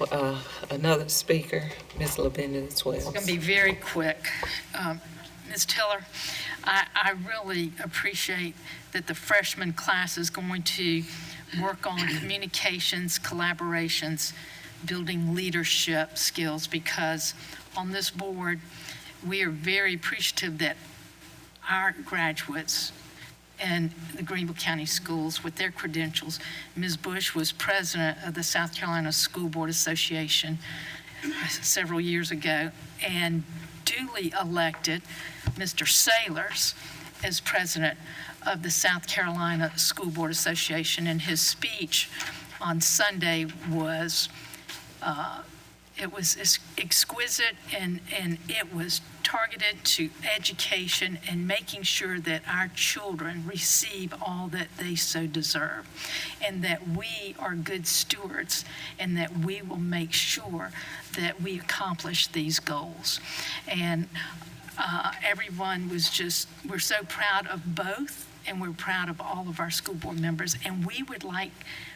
another speaker, Ms. Lavinia Wells. It's going to be very quick. Ms. Tiller, I really appreciate that the freshman class is going to work on communications, collaborations, building leadership skills, because on this board, we are very appreciative that our graduates and the Greenville County Schools with their credentials. Ms. Bush was president of the South Carolina School Board Association several years ago and duly elected Mr. Sailors as president of the South Carolina School Board Association, and his speech on Sunday was, it was exquisite, and it was targeted to education and making sure that our children receive all that they so deserve, and that we are good stewards, and that we will make sure that we accomplish these goals. And everyone was just, we're so proud of both, and we're proud of all of our school board members, and we would like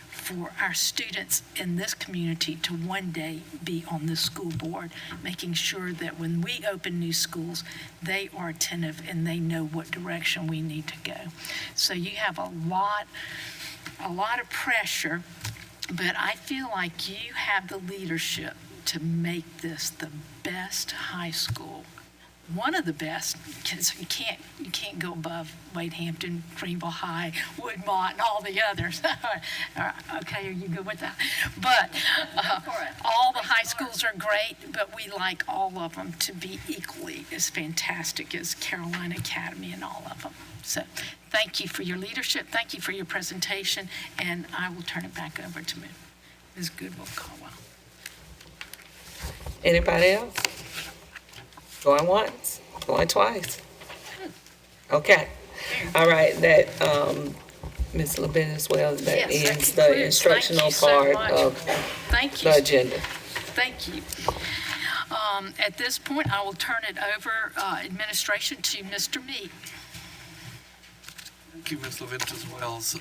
for our students in this community to one day be on this school board, making sure that when we open new schools, they are attentive and they know what direction we need to go. So you have a lot of pressure, but I feel like you have the leadership to make this the best high school, one of the best, because you can't go above Wade Hampton, Greenville High, Woodmont, and all the others. Okay, are you good with that? But all the high schools are great, but we like all of them to be equally as fantastic as Carolina Academy and all of them. So thank you for your leadership, thank you for your presentation, and I will turn it back over to Ms. Goodwill-Caldwell. Anybody else? Going once, going twice. Okay, all right, that, Ms. LeBen as well, that Yes, that ends the concludes. instructional Thank you so part much. of Thank you. the agenda. Thank you. At this point, I will turn it over, administration, to Mr. Mead. Thank you, Ms. Levitas Wells.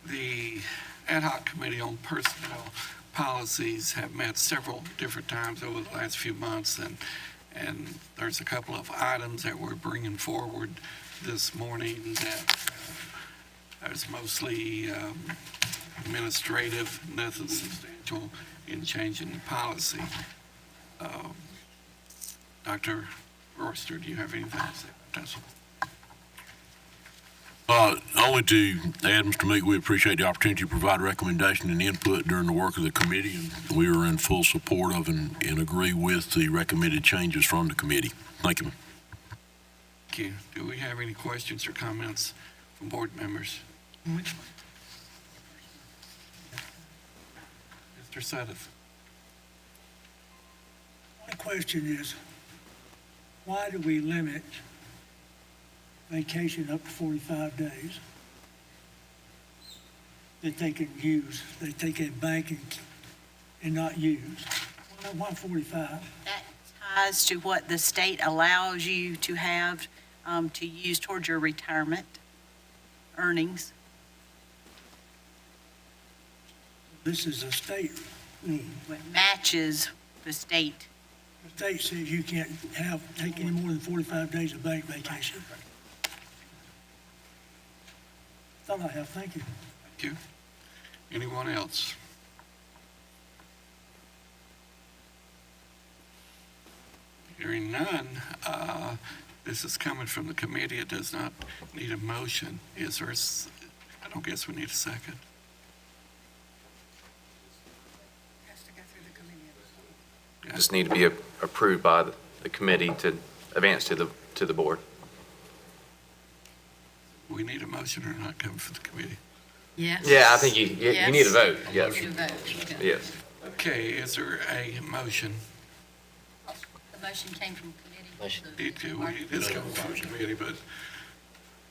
The Ad hoc Committee on Personnel Policies have met several different times over the last few months, and there's a couple of items that we're bringing forward this morning that is mostly administrative, nothing substantial in changing the policy. Dr. Royster, do you have anything to say about this? Only to add, Mr. Meek, we appreciate the opportunity to provide recommendation and input during the work of the committee, and we are in full support of and agree with the recommended changes from the committee. Thank you. Thank you. Do we have any questions or comments from board members? Mr. Suddeth. My question is, why do we limit vacation up to 45 days that they can use, that they can bank and not use? Why 45? That ties to what the state allows you to have, to use towards your retirement earnings. This is a state rule. What matches the state. The state says you can't take any more than 45 days of bank vacation. Thought I have, thank you. Thank you. Anyone else? Hearing none, this is coming from the committee. It does not need a motion. Is there, I don't guess we need a second. Just need to be approved by the committee to advance to the board. We need a motion or not coming from the committee? Yes. Yeah, I think you need a vote, yes. You need a vote. Yes. Okay, is there a motion? The motion came from committee. Motion. It's coming from the committee, but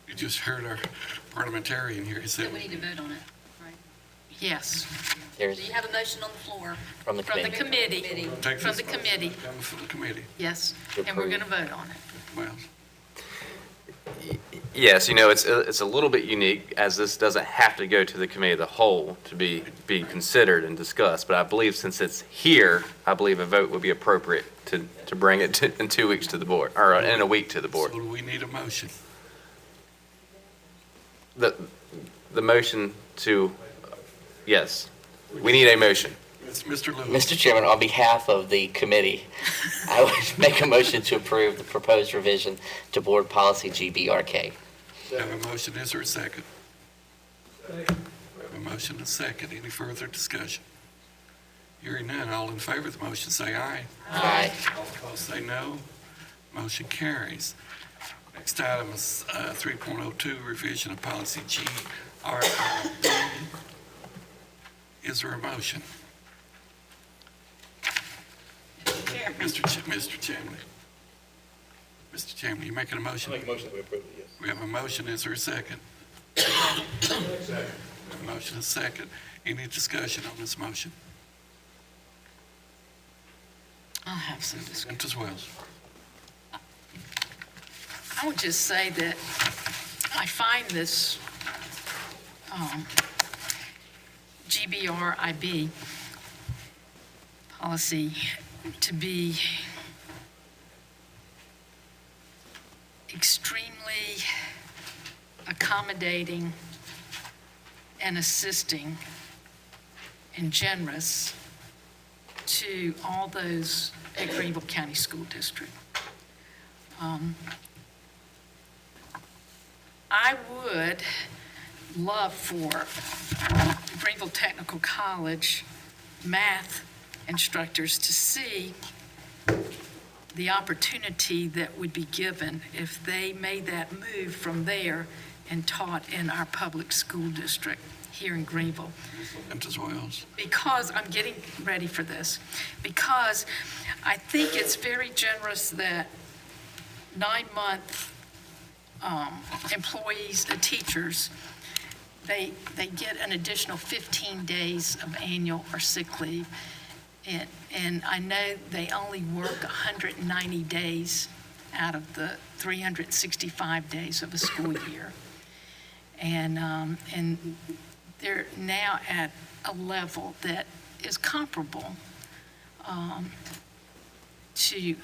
you just heard our parliamentarian here. He said, We need to vote on it, right? Yes. There's Do you have a motion on the floor? from the From the committee. committee. Take From this the motion. committee, Coming from the committee. yes. To And we're approve. going to vote on it. Well, Yes, it's a little bit unique, as this doesn't have to go to the committee of the whole to be considered and discussed, but I believe since it's here, I believe a vote would be appropriate to bring it in 2 weeks to the board, or in a week to the board. so do we need a motion? The motion to, yes, we need a motion. It's Mr. Lewis. Mr. Chairman, on behalf of the committee, I would make a motion to approve the proposed revision to Board Policy GBRK. We have a motion. Is there a second? We have a motion and a second. Any further discussion? Hearing none, all in favor of the motion say aye. Aye. All opposed say no. Motion carries. Next item is 3.02, revision of policy GR. Is there a motion? Mr. Chairman. Mr. Chairman, you making a motion? Make a motion that we approve it, yes. We have a motion. Is there a second? A motion and second. Any discussion on this motion? I'll have some discussion. As well. I would just say that I find this GBRIB policy to be extremely accommodating and assisting and generous to all those at Greenville County School District. I would love for Greenville Technical College math instructors to see the opportunity that would be given if they made that move from there and taught in our public school district here in Greenville. As well. Because I'm getting ready for this, because I think it's very generous that 9-month employees, teachers, they get an additional 15 days of annual or sick leave. And I know they only work 190 days out of the 365 days of a school year. And they're now at a level that is comparable to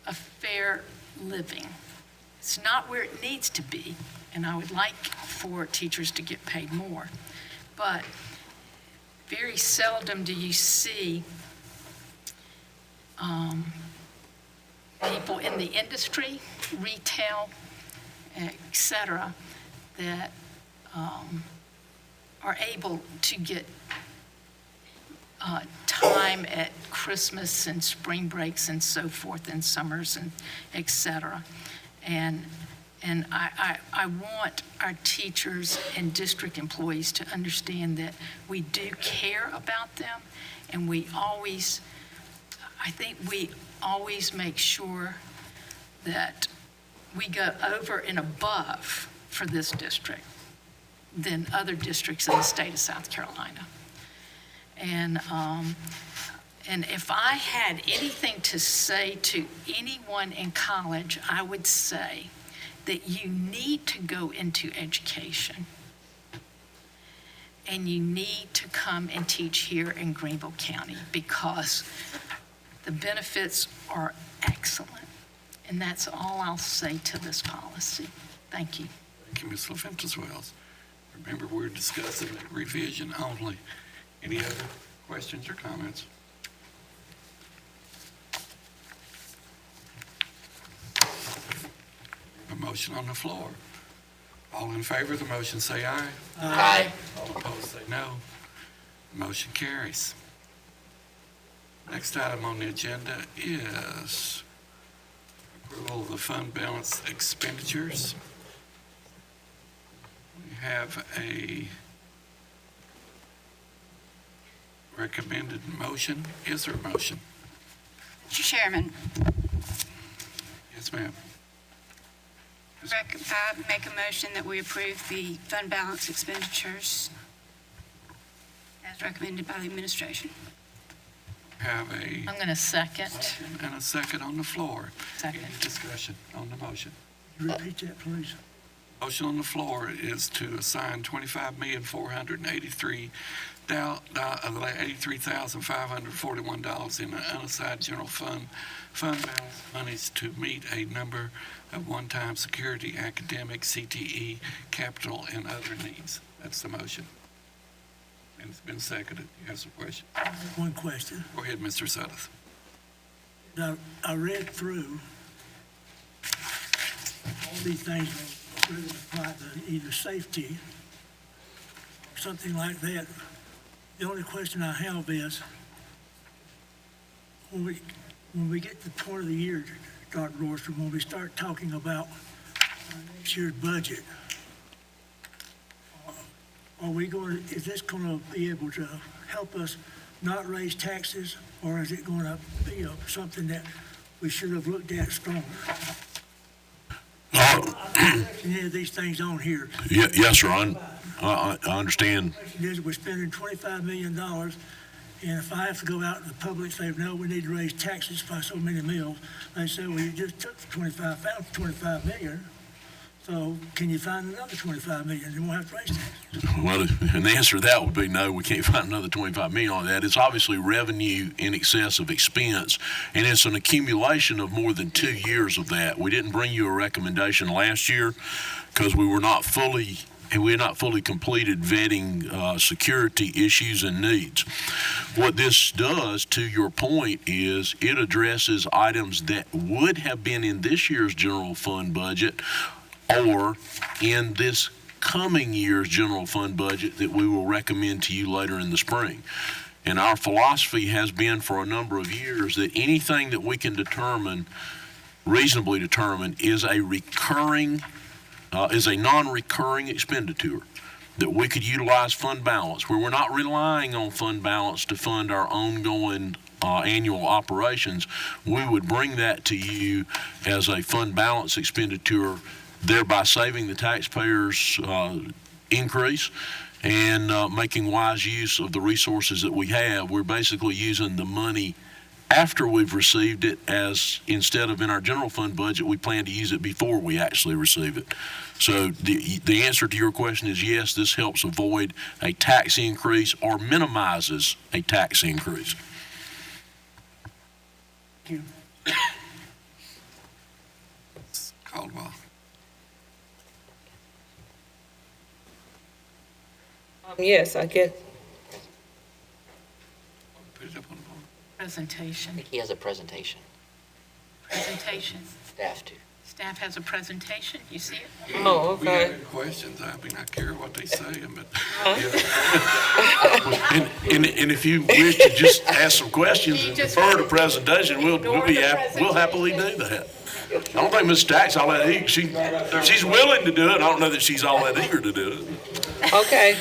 a fair living. It's not where it needs to be, and I would like for teachers to get paid more. But very seldom do you see people in the industry, retail, et cetera, that are able to get time at Christmas and spring breaks and so forth and summers and et cetera. And I want our teachers and district employees to understand that we do care about them, and I think we always make sure that we go over and above for this district than other districts in the state of South Carolina. And if I had anything to say to anyone in college, I would say that you need to go into education, and you need to come and teach here in Greenville County, because the benefits are excellent. And that's all I'll say to this policy. Thank you. Thank you, Ms. LaFentus-Wells. Remember, we're discussing a revision only. Any other questions or comments? A motion on the floor. All in favor of the motion say aye. Aye. All opposed say no. Motion carries. Next item on the agenda is approval of the fund balance expenditures. We have a recommended motion. Is there a motion? Mr. Chairman, Yes, ma'am. I make a motion that we approve the fund balance expenditures as recommended by the administration. Have a I'm going to second. motion and a second on the floor. Second. Any discussion on the motion? Could you repeat that, please? Motion on the floor is to assign $25,483,541 in the unassigned general fund balance monies to meet a number of one-time security, academic, CTE, capital, and other needs. That's the motion. And it's been seconded. You have some questions? One question. Go ahead, Mr. Suddeth. Now, I read through all these things whether it apply to either safety or something like that. The only question I have is, when we get to the point of the year Dr. Royster, when we start talking about next year's budget, is this going to be able to help us not raise taxes, or is it going to be something that we should have looked at stronger? Any of these things on here. Yes, sir. I understand. We're spending $25 million, and if I have to go out in the public and say, no, we need to raise taxes by so many mills, they say, well, you just took $25 million. So can you find another $25 million? You won't have to raise taxes. Well, and the answer to that would be no, we can't find another $25 million on that. It's obviously revenue in excess of expense, and it's an accumulation of more than 2 years of that. We didn't bring you a recommendation last year because we had not fully completed vetting security issues and needs. What this does, to your point, is it addresses items that would have been in this year's general fund budget or in this coming year's general fund budget that we will recommend to you later in the spring. And our philosophy has been for a number of years that anything that we can reasonably determine is a non-recurring expenditure that we could utilize fund balance, where we're not relying on fund balance to fund our ongoing annual operations. We would bring that to you as a fund balance expenditure, thereby saving the taxpayers increase and making wise use of the resources that we have. We're basically using the money after we've received it, as instead of in our general fund budget, we plan to use it before we actually receive it. So the answer to your question is yes, this helps avoid a tax increase or minimizes a tax increase. Thank you. Caldwell. Yes, I get. Put it up on the board. I Presentation. think he has a presentation. Presentation. Staff too. Staff has a presentation. You see it? Oh, We have okay. any questions? I mean, I care what they say, but. And if you wish to just ask some questions and defer to presentation, we'll happily do that. I don't think Ms. Stack's all that eager. She's willing to do it. I don't know that she's all that eager to do it. Okay,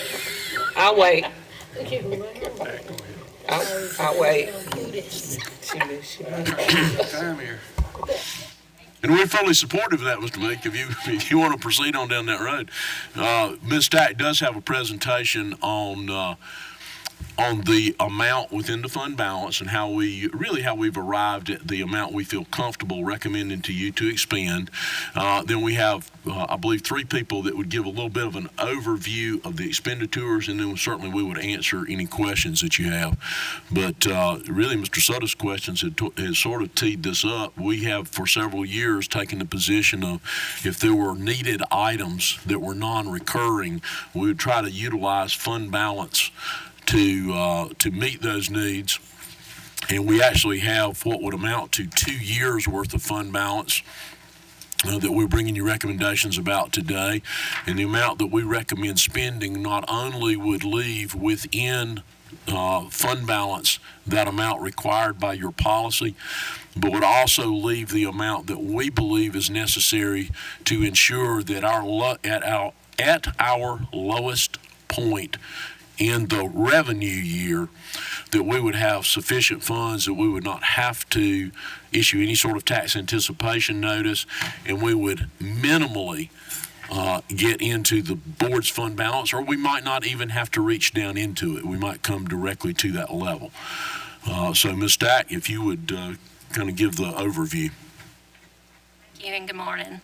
I'll wait. I'll wait. Time here. And we're fully supportive of that, Mr. Meek, if you want to proceed on down that road. Ms. Stack does have a presentation on the amount within the fund balance and how we've arrived at the amount we feel comfortable recommending to you to expend. Then we have, I believe, 3 people that would give a little bit of an overview of the expenditures, and then certainly we would answer any questions that you have. But really, Mr. Sutter's questions has sort of teed this up. We have for several years taken the position of if there were needed items that were non-recurring, we would try to utilize fund balance to meet those needs. And we actually have what would amount to 2 years worth of fund balance that we're bringing you recommendations about today. And the amount that we recommend spending not only would leave within fund balance that amount required by your policy, but would also leave the amount that we believe is necessary to ensure that at our lowest point in the revenue year, that we would have sufficient funds that we would not have to issue any sort of tax anticipation notice, and we would minimally get into the board's fund balance, or we might not even have to reach down into it. We might come directly to that level. So Ms. Stack, if you would kind of give the overview. Thank you and good morning.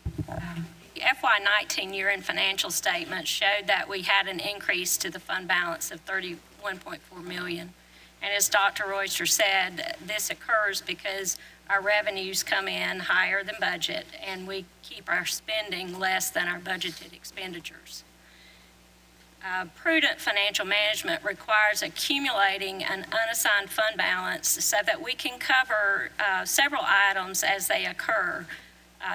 The FY19 year-end financial statement showed that we had an increase to the fund balance of $31.4 million. And as Dr. Royster said, this occurs because our revenues come in higher than budget and we keep our spending less than our budgeted expenditures. Prudent financial management requires accumulating an unassigned fund balance so that we can cover several items as they occur.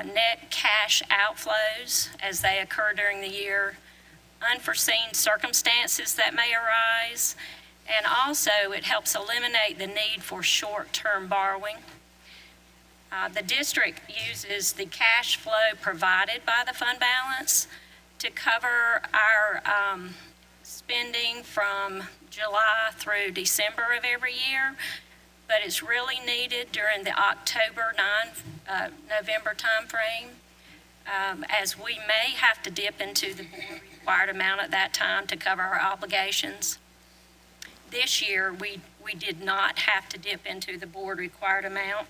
Net cash outflows as they occur during the year, unforeseen circumstances that may arise, and also it helps eliminate the need for short-term borrowing. The district uses the cash flow provided by the fund balance to cover our spending from July through December of every year, but it's really needed during the October, November timeframe, as we may have to dip into the board required amount at that time to cover our obligations. This year, we did not have to dip into the board required amount.